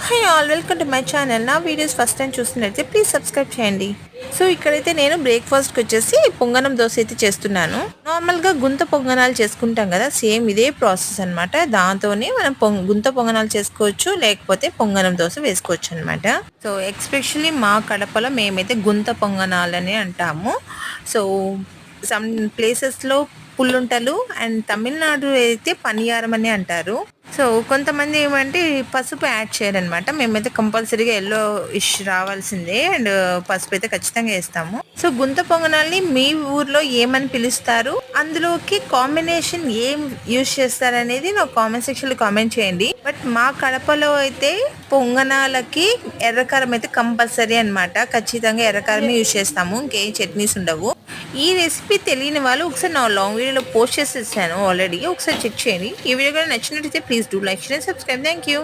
Hi all, welcome to my channel. నా videos first time చూస్తున్నట్లయితే please subscribe చేయండి. So ఇక్కడైతే నేను బ్రేక్ఫాస్ట్కి వచ్చేసి పొంగనం దోశ అయితే చేస్తున్నాను. నార్మల్గా గుంత పొంగనాలు చేసుకుంటాం కదా, సేమ్ ఇదే ప్రాసెస్ అనమాట. దాంతోనే మనం గుంత పొంగనాలు చేసుకోవచ్చు, లేకపోతే పొంగనం దోశ వేసుకోవచ్చు అనమాట. సో ఎక్స్పెషల్లీ మా కడపలో మేమైతే గుంత పొంగనాలని అంటాము. సో సమ్ ప్లేసెస్లో పుల్లుంటలు అండ్ తమిళనాడు అయితే పనియారం అని అంటారు. సో కొంతమంది ఏమంటే పసుపు యాడ్ చేయరనమాట. మేమైతే కంపల్సరీగా ఎల్లో ఇష్ రావాల్సిందే, అండ్ పసుపు అయితే ఖచ్చితంగా వేస్తాము. సో గుంత పొంగనాల్ని మీ ఊర్లో ఏమని పిలుస్తారు, అందులోకి కాంబినేషన్ ఏం యూజ్ చేస్తారు అనేది నాకు కామెంట్ సెక్షన్లో కామెంట్ చేయండి. బట్ మా కడపలో అయితే పొంగనాలకి ఎర్రకారం అయితే కంపల్సరీ అనమాట. ఖచ్చితంగా ఎర్రకారమే యూజ్ చేస్తాము, ఇంకేం చట్నీస్ ఉండవు. ఈ రెసిపీ తెలియని వాళ్ళు ఒకసారి నా లాంగ్ వీడియోలో పోస్ట్ చేసేసాను ఆల్రెడీ, ఒకసారి చెక్ చేయండి. ఈ వీడియో కూడా నచ్చినట్టయితే please do like, share, subscribe. Thank you.